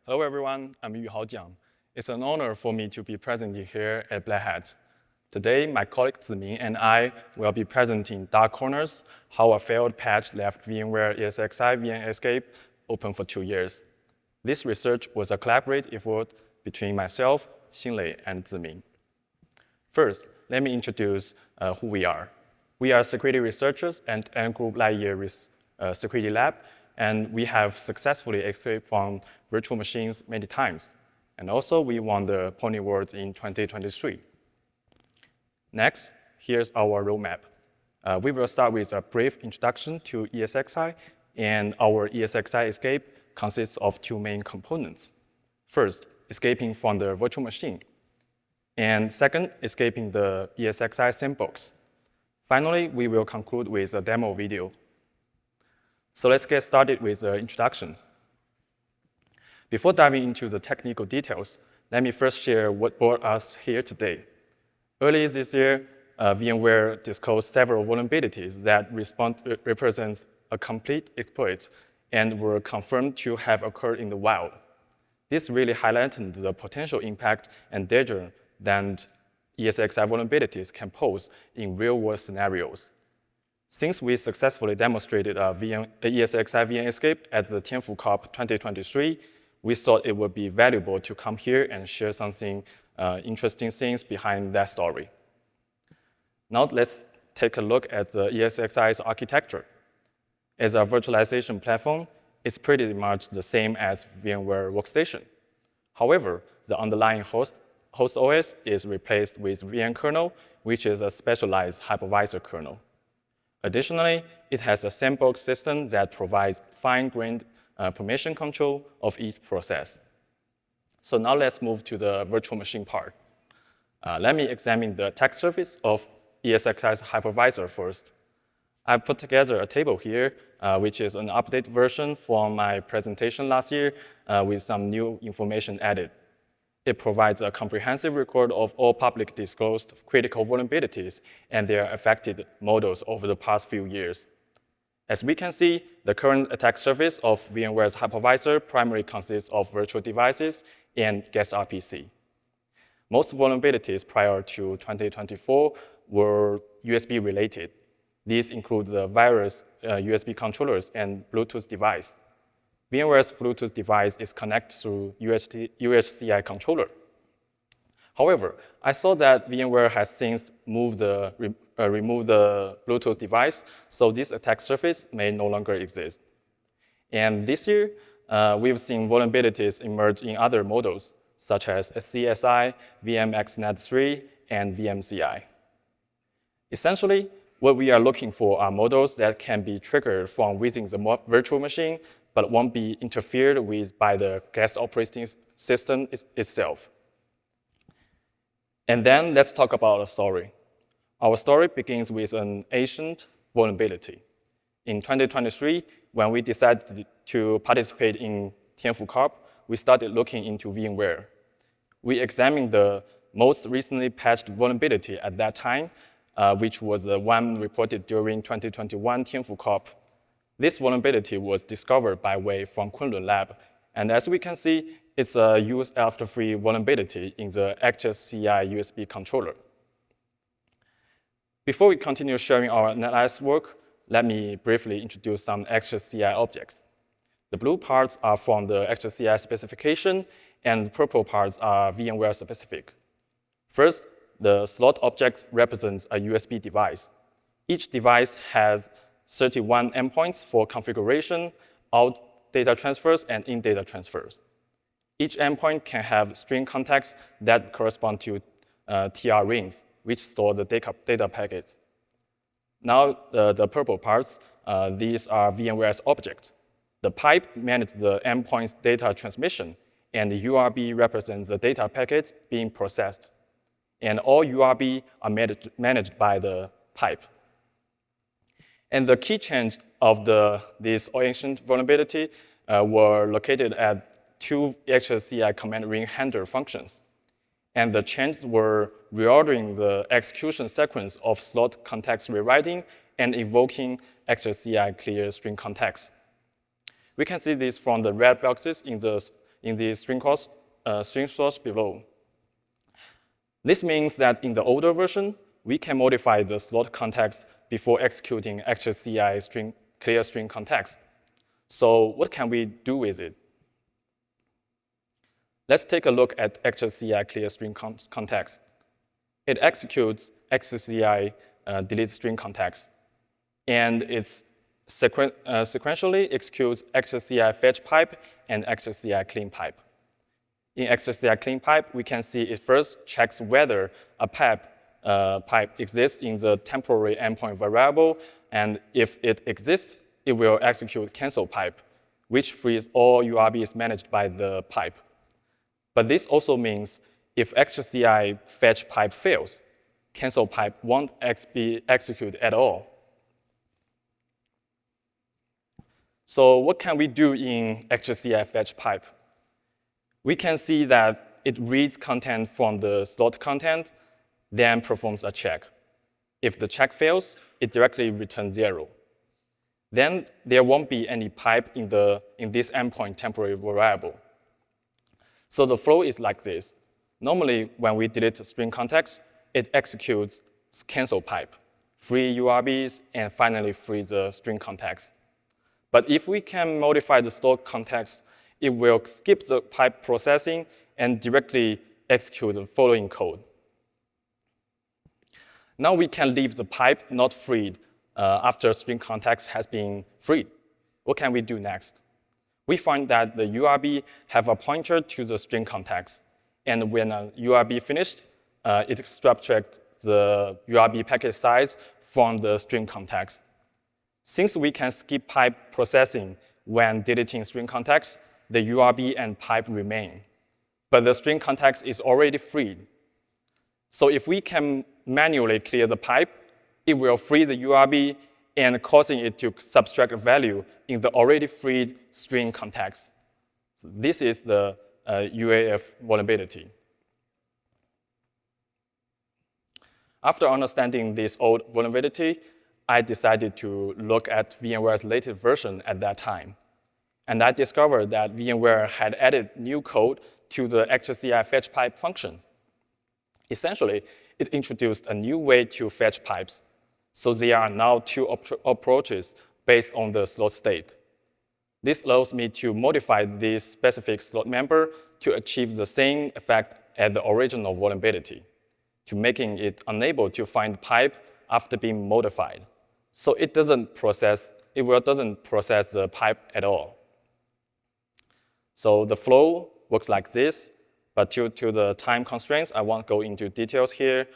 Hello everyone, I'm Yuhao Jiang. It's an honor for me to be present here at Black Hat. Today, my colleague Ziming and I will be presenting Dark Corners, how a failed patch left VMware ESXi VM escape open for 2 years. This research was a collaborative effort between myself, Xinlei, and Ziming. First, let me introduce who we are. We are security researchers at Group Lightyear Security Lab, and we have successfully escaped from virtual machines many times. And also, we won the Pony Awards in 2023. Next, here's our roadmap. We will start with a brief introduction to ESXi, and our ESXi escape consists of 2 main components. First, escaping from the virtual machine. And second, escaping the ESXi sandbox. Finally, we will conclude with a demo video. So let's get started with the introduction. Before diving into the technical details, let me first share what brought us here today. Earlier this year, VMware disclosed several vulnerabilities that represents a complete exploit and were confirmed to have occurred in the wild. This really highlighted the potential impact and danger that ESXi vulnerabilities can pose in real-world scenarios. Since we successfully demonstrated a ESXi VM escape at the Tianfu Cup 2023, we thought it would be valuable to come here and share something interesting things behind that story. Now let's take a look at the ESXi's architecture. As a virtualization platform, it's pretty much the same as VMware Workstation. However, the underlying host OS is replaced with VM kernel, which is a specialized hypervisor kernel. Additionally, it has a sandbox system that provides fine-grained permission control of each process. So now let's move to the virtual machine part. Let me examine the attack surface of ESXi's hypervisor first. I've put together a table here, which is an updated version from my presentation last year with some new information added. It provides a comprehensive record of all public disclosed critical vulnerabilities and their affected models over the past few years. As we can see, the current attack surface of VMware's hypervisor primarily consists of virtual devices and guest RPC. Most vulnerabilities prior to 2024 were USB related. These include the virus USB controllers and Bluetooth device. VMware's Bluetooth device is connected through UHCI controller. However, I saw that VMware has since removed the Bluetooth device, so this attack surface may no longer exist. And this year, we've seen vulnerabilities emerge in other models, such as CSI, VMXNet3, and VMCI. Essentially, what we are looking for are models that can be triggered from within the virtual machine, but won't be interfered with by the guest operating system itself. And then let's talk about a story. Our story begins with an ancient vulnerability. In 2023, when we decided to participate in Tianfu Cup, we started looking into VMware. We examined the most recently patched vulnerability at that time, which was the one reported during 2021 Tianfu Cup. This vulnerability was discovered by Wei from Kunlun Lab, and as we can see, it's a use after free vulnerability in the HCI USB controller. Before we continue sharing our analysis work, let me briefly introduce some HCI objects. The blue parts are from the HCI specification, and the purple parts are VMware specific. First, the slot object represents a USB device. Each device has 31 endpoints for configuration, out data transfers, and in data transfers. Each endpoint can have string contexts that correspond to TR rings, which store the data packets. Now, the purple parts, these are VMware's objects. The pipe manages the endpoint's data transmission, and the URB represents the data packets being processed. And all URB are managed by the pipe. And the key change of this ancient vulnerability were located at 2 HCI command ring handler functions. And the changes were reordering the execution sequence of slot context rewriting and invoking HCI clear string context. We can see this from the red boxes in the in the string source below. This means that in the older version, we can modify the slot context before executing ESXi clear string context. So what can we do with it? Let's take a look at ESXi clear string context. It executes ESXi delete string context, and it's sequentially executes ESXi fetch pipe and ESXi clean pipe. In ESXi clean pipe, we can see it first checks whether a pipe exists in the temporary endpoint variable, and if it exists, it will execute cancel pipe, which frees all URBs managed by the pipe. But this also means if ESXi fetch pipe fails, cancel pipe won't be executed at all. So what can we do in ESXi fetch pipe? We can see that it reads content from the slot content, then performs a check. If the check fails, it directly returns 0. Then there won't be any pipe in this endpoint temporary variable. So the flow is like this. Normally, when we delete string context, it executes cancel pipe, free URBs, and finally free the string context. But if we can modify the slot context, it will skip the pipe processing and directly execute the following code. Now we can leave the pipe not freed after string context has been freed. What can we do next? We find that the URB have a pointer to the string context. And when a URB finished, it subtracts the URB packet size from the string context. Since we can skip pipe processing when deleting string context, the URB and pipe remain. But the string context is already freed. So if we can manually clear the pipe, it will free the URB and causing it to subtract a value in the already freed string context. So this is the UAF vulnerability. After understanding this old vulnerability, I decided to look at VMware's latest version at that time. And I discovered that VMware had added new code to the ESXi fetch pipe function. Essentially, it introduced a new way to fetch pipes. So there are now two approaches based on the slot state. This allows me to modify this specific slot member to achieve the same effect as the original vulnerability, to making it unable to find pipe after being modified. So it doesn't process the pipe at all. So the flow works like this, but due to the time constraints, I won't go into details here.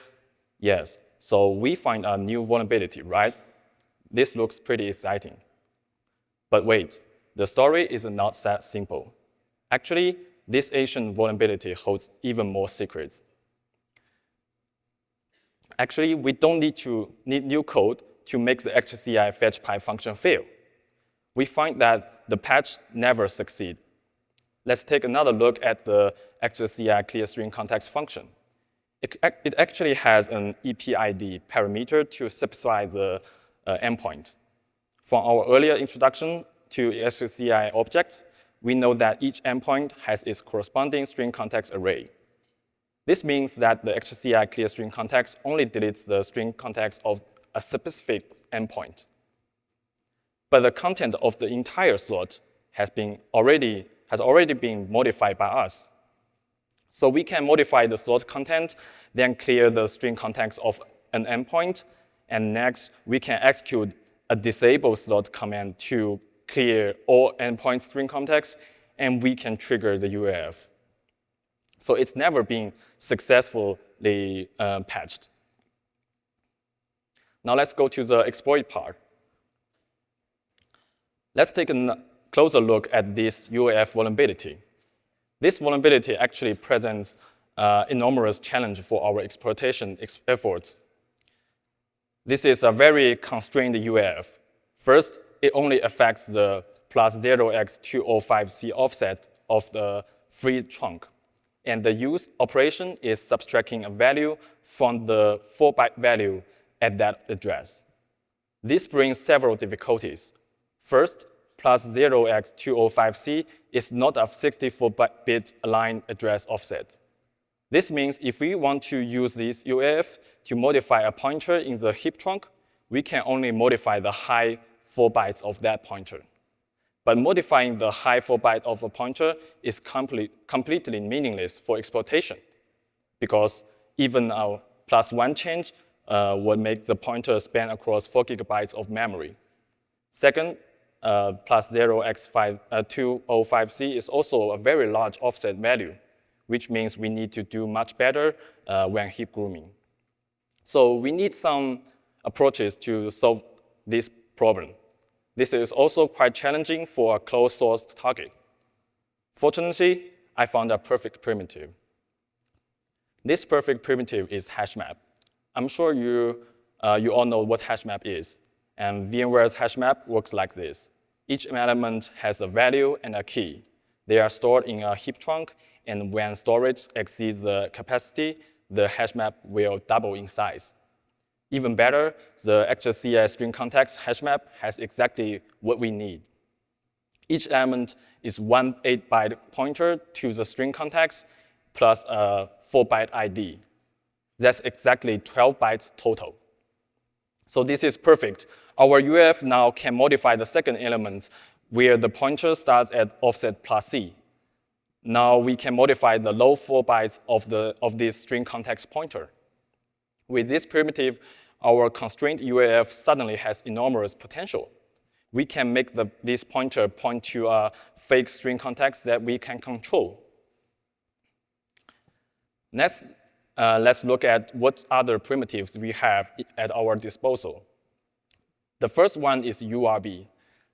Yes, so we find a new vulnerability, right? This looks pretty exciting. But wait, the story is not that simple. Actually, this Asian vulnerability holds even more secrets. Actually, we don't need new code to make the ESXi fetch pipe function fail. We find that the patch never succeeds. Let's take another look at the ESXi clear string context function. It actually has an EPID parameter to specify the endpoint. From our earlier introduction to ESXi objects, we know that each endpoint has its corresponding string context array. This means that the ESXi clear string context only deletes the string context of a specific endpoint. But the content of the entire slot has already been modified by us. So we can modify the slot content, then clear the string context of an endpoint, and next we can execute a disable slot command to clear all endpoint string context, and we can trigger the UAF. So it's never been successfully patched. Now let's go to the exploit part. Let's take a closer look at this UAF vulnerability. This vulnerability actually presents an enormous challenge for our exploitation efforts. This is a very constrained UAF. First, it only affects the plus 0x205C offset of the free trunk. And the use operation is subtracting a value from the 4-byte value at that address. This brings several difficulties. First, plus 0x205c is not a 64-bit aligned address offset. This means if we want to use this UAF to modify a pointer in the heap trunk, we can only modify the high 4 bytes of that pointer. But modifying the high 4 byte of a pointer is completely meaningless for exploitation, because even a +1 change would make the pointer span across 4 gigabytes of memory. Second, plus 0x205c is also a very large offset value, which means we need to do much better when heap grooming. So we need some approaches to solve this problem. This is also quite challenging for a closed source target. Fortunately, I found a perfect primitive. This perfect primitive is HashMap. I'm sure you all know what HashMap is. And VMware's HashMap works like this. Each element has a value and a key. They are stored in a heap trunk, and when storage exceeds the capacity, the HashMap will double in size. Even better, the HCI string context HashMap has exactly what we need. Each element is one 8-byte pointer to the string context plus a 4-byte ID. That's exactly 12 bytes total. So this is perfect. Our UF now can modify the second element where the pointer starts at offset plus C. Now we can modify the low 4 bytes of this string context pointer. With this primitive, our constrained UAF suddenly has enormous potential. We can make this pointer point to a fake string context that we can control. Next, let's look at what other primitives we have at our disposal. The first one is URB.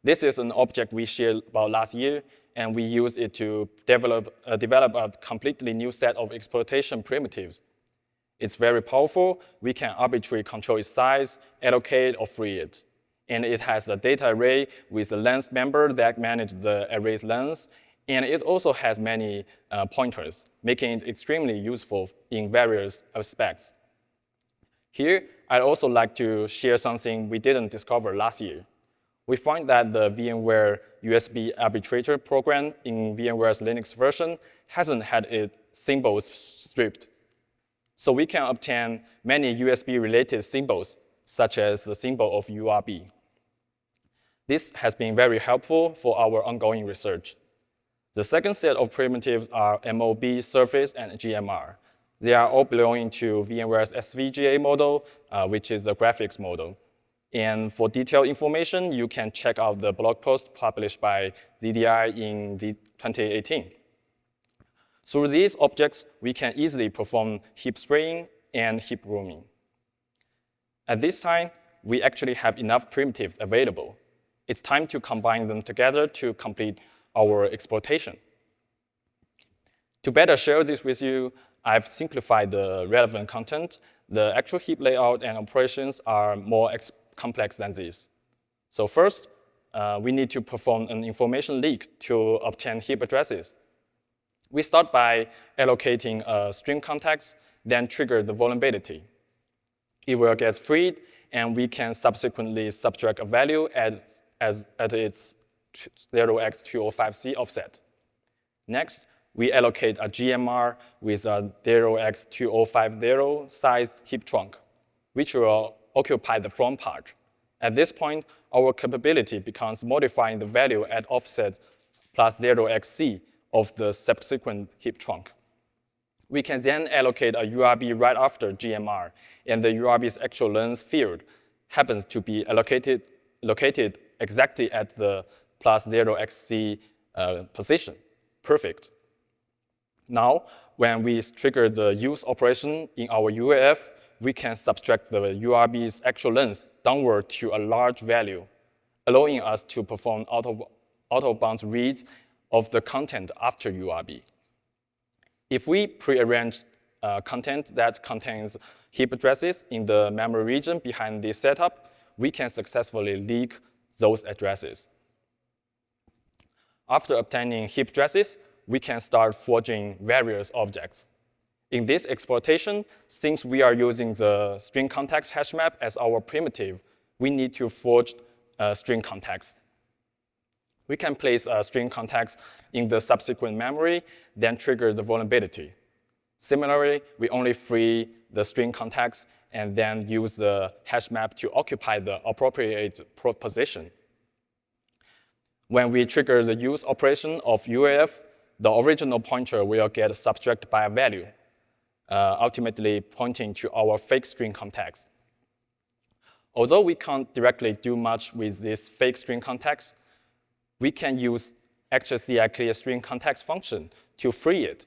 This is an object we shared about last year, and we use it to develop a completely new set of exploitation primitives. It's very powerful. We can arbitrarily control its size, allocate, or free it. And it has a data array with a length member that manages the array's length. And it also has many pointers, making it extremely useful in various aspects. Here, I'd also like to share something we didn't discover last year. We find that the VMware USB arbitrator program in VMware's Linux version hasn't had its symbols stripped. So we can obtain many USB-related symbols, such as the symbol of URB. This has been very helpful for our ongoing research. The second set of primitives are MOB, Surface, and GMR. They are all belonging to VMware's SVGA model, which is the graphics model. And for detailed information, you can check out the blog post published by ZDI in 2018. Through these objects, we can easily perform heap spraying and heap grooming. At this time, we actually have enough primitives available. It's time to combine them together to complete our exploitation. To better share this with you, I've simplified the relevant content. The actual heap layout and operations are more complex than this. So first, we need to perform an information leak to obtain heap addresses. We start by allocating a string context, then trigger the vulnerability. It will get freed, and we can subsequently subtract a value at its 0x205c offset. Next, we allocate a GMR with a 0x2050 sized heap trunk, which will occupy the front part. At this point, our capability becomes modifying the value at offset plus 0xc of the subsequent heap trunk. We can then allocate a URB right after GMR, and the URB's actual length field happens to be located exactly at the plus 0xc position. Perfect. Now, when we trigger the use operation in our UAF, we can subtract the URB's actual length downward to a large value, allowing us to perform out-of-bounds reads of the content after URB. If we prearrange content that contains heap addresses in the memory region behind this setup, we can successfully leak those addresses. After obtaining heap addresses, we can start forging various objects. In this exploitation, since we are using the string context HashMap as our primitive, we need to forge a string context. we can place a string context in the subsequent memory, then trigger the vulnerability. Similarly, we only free the string context and then use the hash map to occupy the appropriate position. When we trigger the use operation of UAF, the original pointer will get subtracted by a value, ultimately pointing to our fake string context. Although we can't directly do much with this fake string context, we can use XCI clear string context function to free it.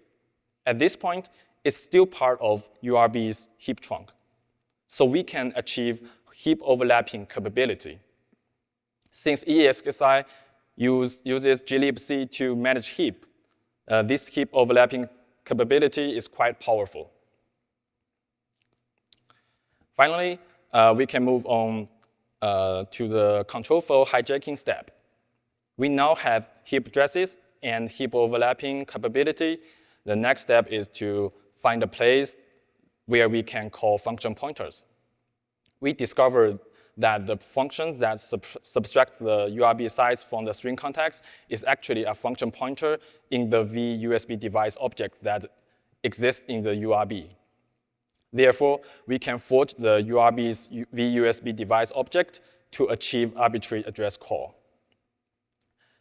At this point, it's still part of URB's heap trunk. So we can achieve heap overlapping capability. Since ESXi uses glibc to manage heap, this heap overlapping capability is quite powerful. Finally, we can move on to the control flow hijacking step. We now have heap addresses and heap overlapping capability. The next step is to find a place where we can call function pointers. We discovered that the function that subtracts the URB size from the string context is actually a function pointer in the vUSB device object that exists in the URB. Therefore, we can forge the URB's vUSB device object to achieve arbitrary address call.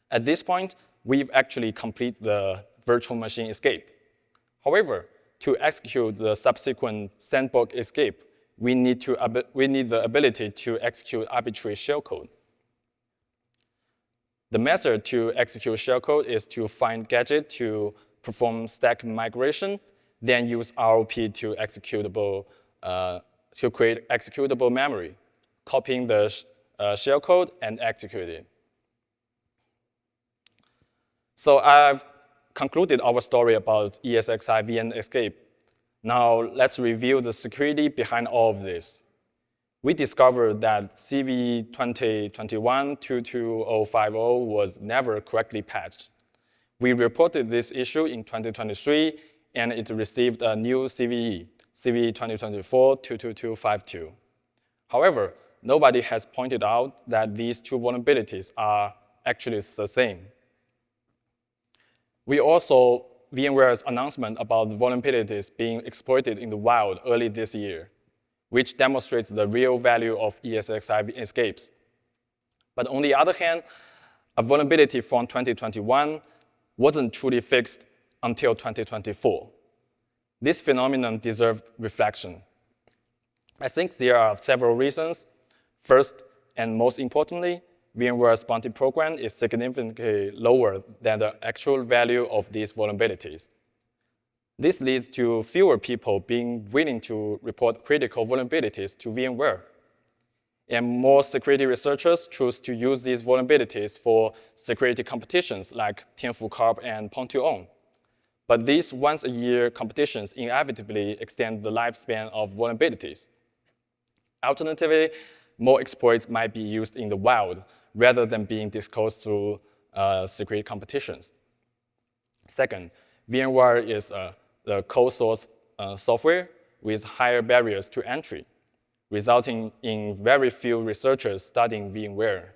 At this point, we've actually completed the virtual machine escape. However, to execute the subsequent Sandbox escape, we need the ability to execute arbitrary shellcode. The method to execute shellcode is to find gadget to perform stack migration, then use ROP to create executable memory, copying the shellcode and execute it. So I've concluded our story about ESXi VM escape. Now let's review the security behind all of this. We discovered that CVE 2021-22050 was never correctly patched. We reported this issue in 2023, and it received a new CVE, CVE 2024-22252. However, nobody has pointed out that these two vulnerabilities are actually the same. We also VMware's announcement about the vulnerabilities being exploited in the wild early this year, which demonstrates the real value of ESXi escapes. But on the other hand, a vulnerability from 2021 wasn't truly fixed until 2024. This phenomenon deserved reflection. I think there are several reasons. First, and most importantly, VMware's bounty program is significantly lower than the actual value of these vulnerabilities. This leads to fewer people being willing to report critical vulnerabilities to VMware. And more security researchers choose to use these vulnerabilities for security competitions like Tianfu Cup and Pong2On. But these once-a-year competitions inevitably extend the lifespan of vulnerabilities. Alternatively, more exploits might be used in the wild rather than being disclosed through security competitions. Second, VMware is the cold source software with higher barriers to entry, resulting in very few researchers studying VMware.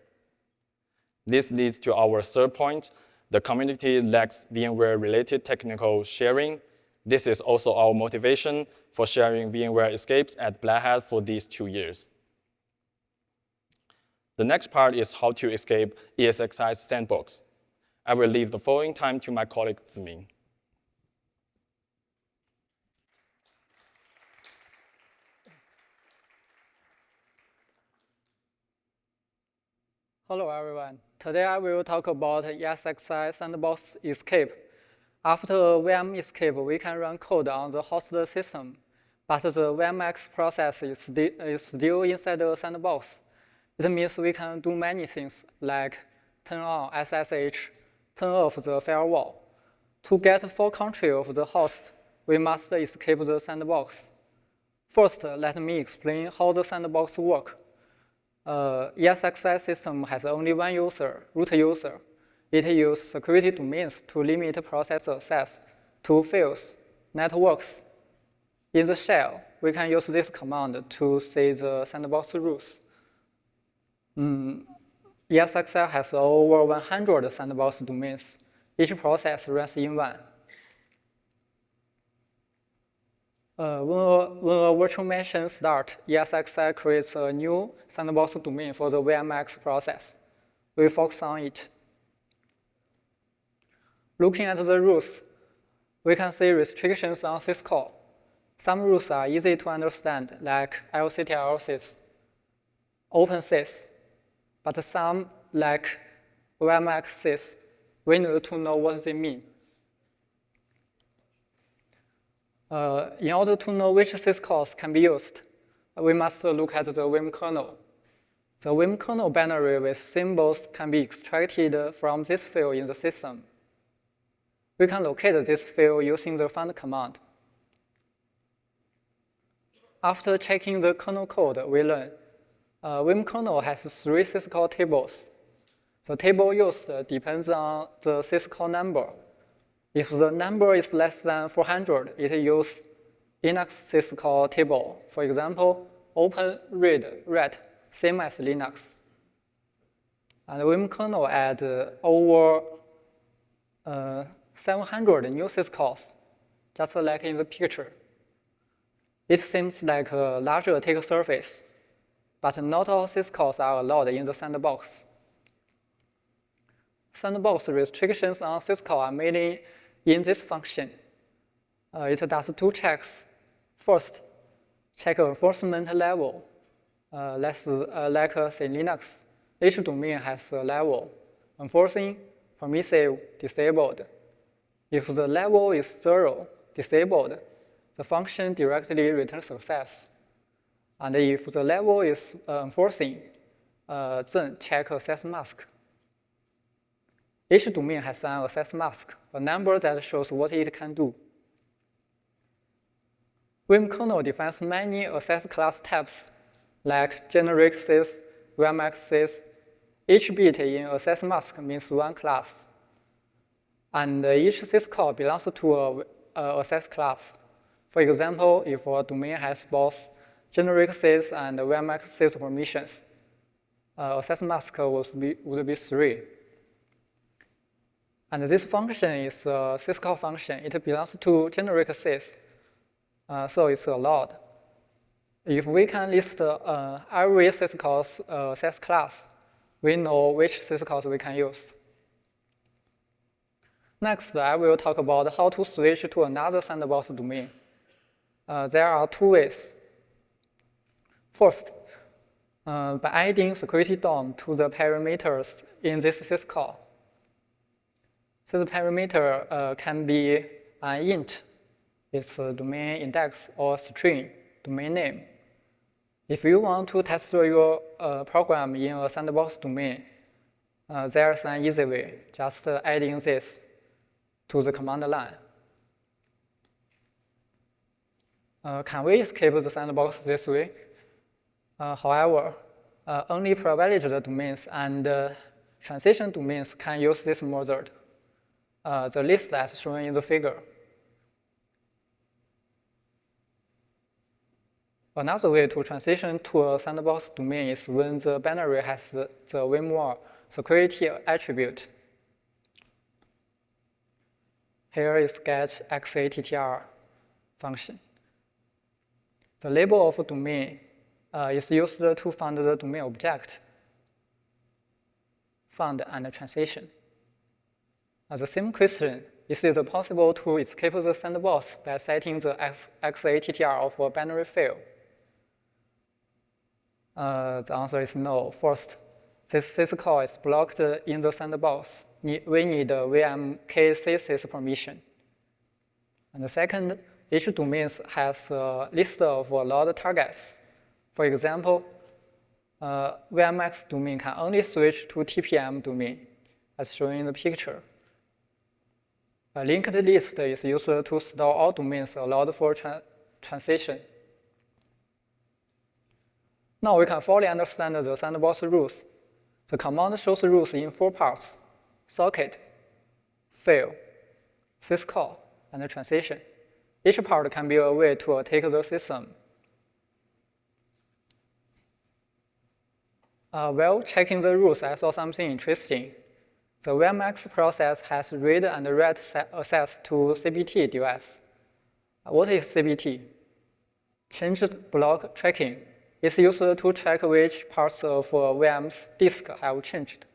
This leads to our third point. The community lacks VMware-related technical sharing. This is also our motivation for sharing VMware escapes at Black Hat for these 2 years. The next part is how to escape ESXi's Sandbox. I will leave the following time to my colleague Ziming. Hello, everyone. Today I will talk about ESXi Sandbox escape. After VM escape, we can run code on the host system, but the VMX process is still inside the sandbox. It means we can do many things, like turn on SSH, turn off the firewall. To get full control of the host, we must escape the sandbox. First, let me explain how the sandbox works. ESXi system has only one user, root user. It uses security domains to limit process access to fields, networks. In the shell, we can use this command to see the sandbox rules. ESXi has over 100 sandbox domains. Each process runs in one. When a virtual machine starts, ESXi creates a new sandbox domain for the VMX process. We focus on it. Looking at the rules, we can see restrictions on syscall. Some rules are easy to understand, like LCTL sys, open sys, but some, like VMX sys, we need to know what they mean. In order to know which syscalls can be used, we must look at the Vim kernel. The Vim kernel binary with symbols can be extracted from this field in the system. We can locate this field using the find command. After checking the kernel code, we learn Vim kernel has 3 syscall tables. The table used depends on the syscall number. If the number is less than 400, it uses Linux syscall table. For example, open, read, write, same as Linux. And Vim kernel add over 700 new syscalls, just like in the picture. It seems like a larger attack surface, but not all syscalls are allowed in the sandbox. Sandbox restrictions on syscall are mainly in this function. It does 2 checks. First, check enforcement level. Like say Linux, each domain has a level, enforcing, permissive, disabled. If the level is 0, disabled, the function directly returns success. And if the level is enforcing, then check access mask. Each domain has an access mask, a number that shows what it can do. Vim kernel defines many access class types, like generic sys, VMX sys. Each bit in access mask means one class. And each syscall belongs to a access class. For example, if a domain has both generic sys and VMX sys permissions, access mask would be 3. And this function is a syscall function. It belongs to generic sys, so it's allowed. If we can list every syscall's access class, we know which syscalls we can use. Next, I will talk about how to switch to another sandbox domain. There are 2 ways. First, by adding security DOM to the parameters in this syscall. This parameter can be an int, its domain index, or string, domain name. If you want to test your program in a sandbox domain, there's an easy way, just adding this to the command line. Can we escape the sandbox this way? However, only privileged domains and transition domains can use this method. The list as shown in the figure. Another way to transition to a sandbox domain is when the binary has the VMware security attribute. Here is get xattr function. The label of a domain is used to find the domain object, find and transition. The same question, is it possible to escape the sandbox by setting the xattr of a binary file? The answer is no. First, this syscall is blocked in the sandbox. We need a VMK permission. And the second, each domain has a list of allowed targets. For example, VMX domain can only switch to TPM domain, as shown in the picture. A linked list is used to store all domains allowed for transition. Now we can fully understand the sandbox rules. The command shows rules in 4 parts: socket, fail, syscall, and transition. Each part can be a way to attack the system. While checking the rules, I saw something interesting. The VMX process has read and write access to CBT device. What is CBT? Changed block tracking. It's used to track which parts of VM's disk have changed.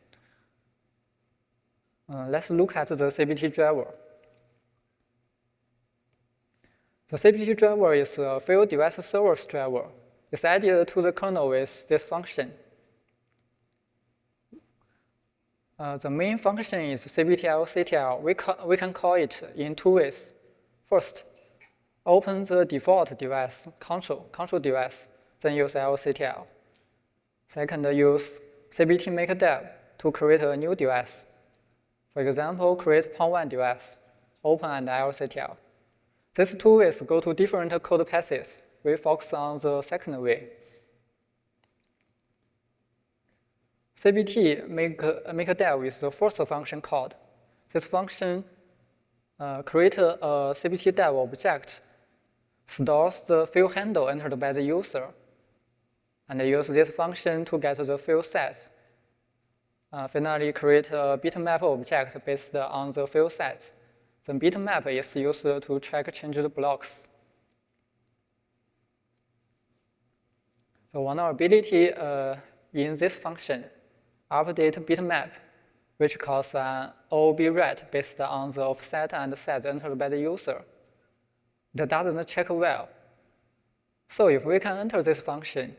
Let's look at the CBT driver. The CBT driver is a field device servers driver. It's added to the kernel with this function. The main function is cbtl/ctl. We can call it in two ways. First, open the default device control device, then use lctl. Second, use cbt make dev to create a new device. For example, create .1 device, open and lctl. These two ways go to different code paths. We focus on the second way. cbt make dev is the first function called. This function creates a cbt dev object, stores the field handle entered by the user, and use this function to get the field size. Finally, create a bitmap object based on the field size. The bitmap is used to track changed blocks. The vulnerability in this function, update bitmap, which calls an OOB write based on the offset and size entered by the user. That doesn't check well. So if we can enter this function,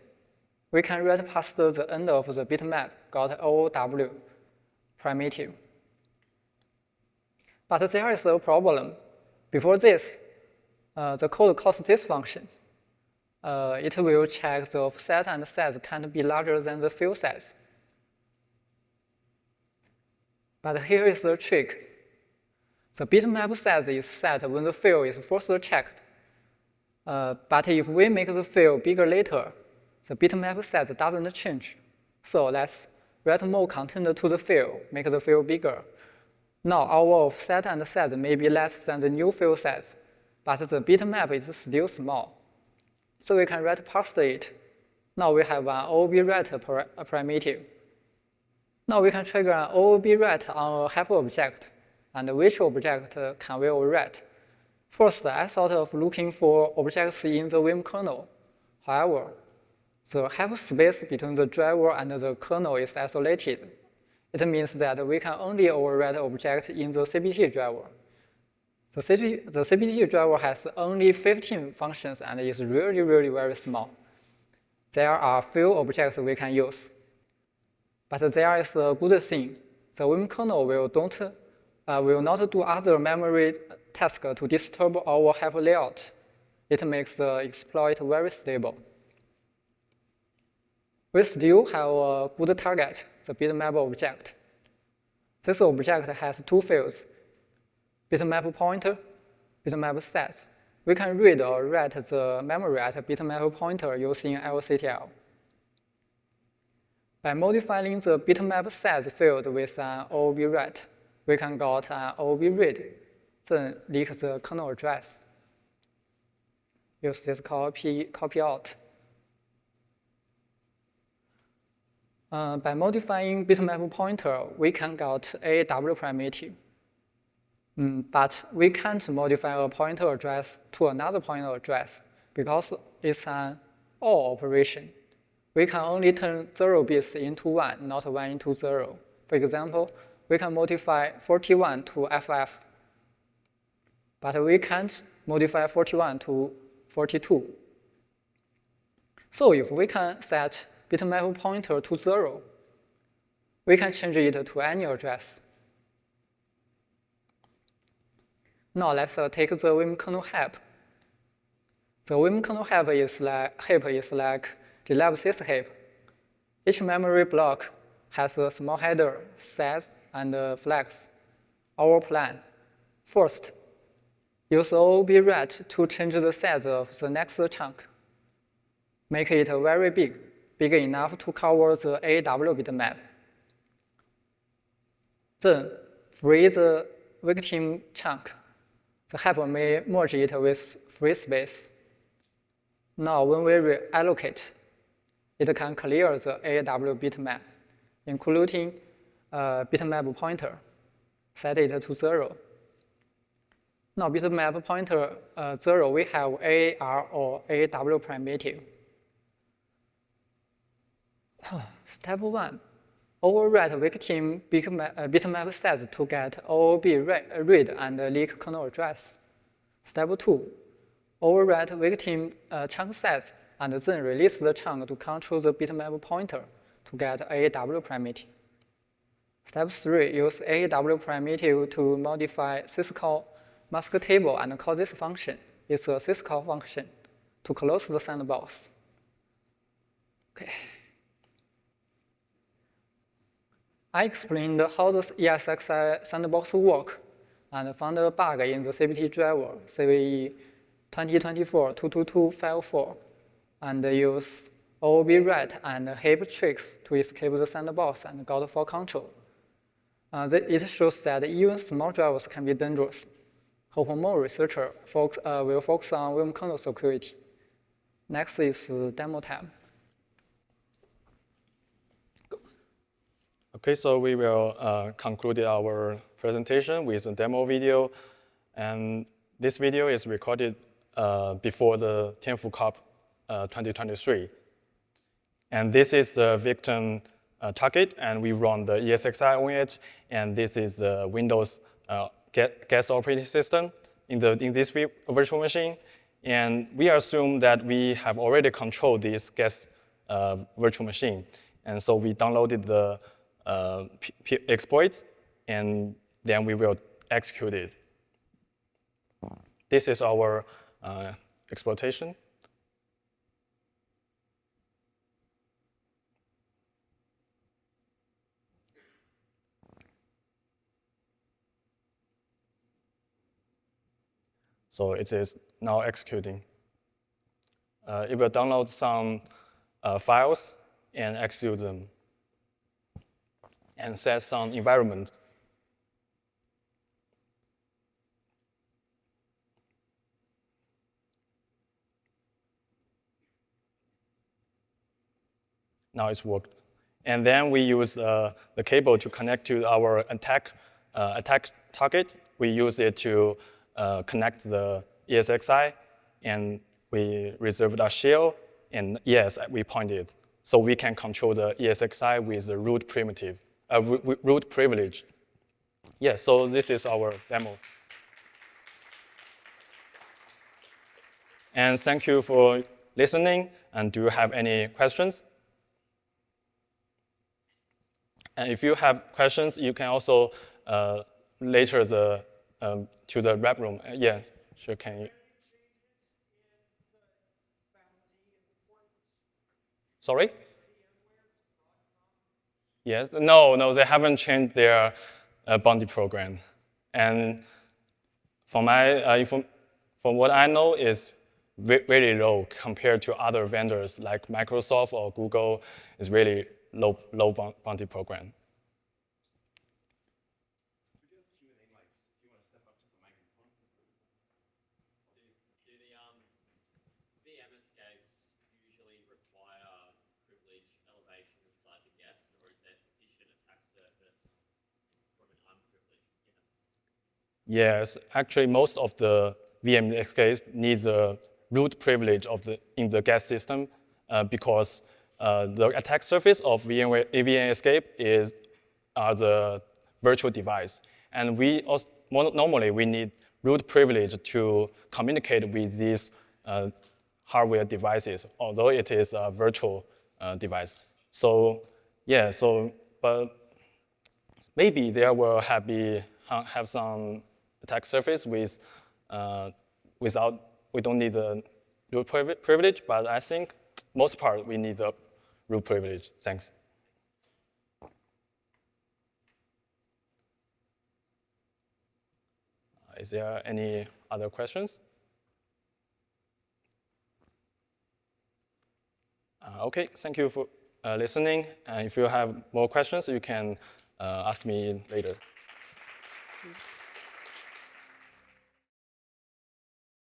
we can write past the end of the bitmap got OOW primitive. But there is a problem. Before this, the code calls this function. It will check the offset and size can't be larger than the field size. But here is the trick. The bitmap size is set when the field is first checked. But if we make the field bigger later, the bitmap size doesn't change. So let's write more content to the field, make the field bigger. Now our offset and size may be less than the new field size, but the bitmap is still small. So we can write past it. Now we have an OOB write primitive. Now we can trigger an OOB write on a hyper object, and which object can we overwrite? First, I thought of looking for objects in the Vim kernel. However, the hyperspace between the driver and the kernel is isolated. It means that we can only overwrite objects in the CBT driver. The CBT driver has only 15 functions and is really very small. There are few objects we can use. But there is a good thing. The Vim kernel will not do other memory tasks to disturb our hyper layout. It makes the exploit very stable. We still have a good target, the bitmap object. This object has two fields, bitmap pointer, bitmap size. We can read or write the memory at a bitmap pointer using lctl. By modifying the bitmap size field with an OOB write, we can get an OOB read, then leak the kernel address. Use this copy out. By modifying bitmap pointer, we can get a W primitive. But we can't modify a pointer address to another pointer address because it's an OR operation. We can only turn 0 bits into 1, not 1 into 0. For example, we can modify 41 to FF, but we can't modify 41 to 42. So if we can set bitmap pointer to 0, we can change it to any address. Now let's take the Vim kernel heap. The Vim kernel heap is like the libsys heap. Each memory block has a small header, size, and flags. Our plan: first, use OOB write to change the size of the next chunk. Make it very big enough to cover the AW bitmap. Then, free the victim chunk. The heap may merge it with free space. Now, when we reallocate, it can clear the AW bitmap, including bitmap pointer, set it to 0. Now, bitmap pointer 0, we have AR or AW primitive. Step 1, overwrite victim bitmap sets to get OOB read and leak kernel address. Step 2, overwrite victim chunk sets and then release the chunk to control the bitmap pointer to get AW primitive. Step 3, use AW primitive to modify syscall mask table and call this function. It's a syscall function to close the sandbox. Okay. I explained how the ESXi sandbox works and found a bug in the CVT driver, CVE 2024-22254, and use OOB write and heap tricks to escape the sandbox and got full control. It shows that even small drivers can be dangerous. Hope more researchers will focus on VM kernel security. Next is demo time. Okay, so we will conclude our presentation with a demo video. And this video is recorded before the Tianfu Cup 2023. And this is the victim target, and we run the ESXi on it. And this is the Windows guest operating system in this virtual machine. And we assume that we have already controlled this guest virtual machine. And so we downloaded the exploits, and then we will execute it. This is our exploitation. So it is now executing. It will download some files and execute them, and set some environment. Now it's worked. And then we use the cable to connect to our attack target. We use it to connect the ESXi, and we reserved a shell, and yes, we pointed. So we can control the ESXi with the root primitive. Root privilege. Yes, so this is our demo. And thank you for listening. And do you have any questions? And if you have questions, you can also later to the rep room. Yes, sure, can you? Sorry? Yes, no, they haven't changed their bounty program. And from what I know, is very low compared to other vendors like Microsoft or Google. Is really low bounty program. Do the VM escapes usually require privilege elevation inside the guest, or is there sufficient attack surface from an unprivileged guest? Yes, actually, most of the VM escapes needs a root privilege in the guest system because the attack surface of VM escape are the virtual device, and we also, normally we need root privilege to communicate with these hardware devices, although it is a virtual device. So yeah, but maybe there will have some attack surface without, we don't need the root privilege, but I think most part we need the root privilege. Thanks. Is there any other questions? Okay, thank you for listening. And if you have more questions, you can ask me later.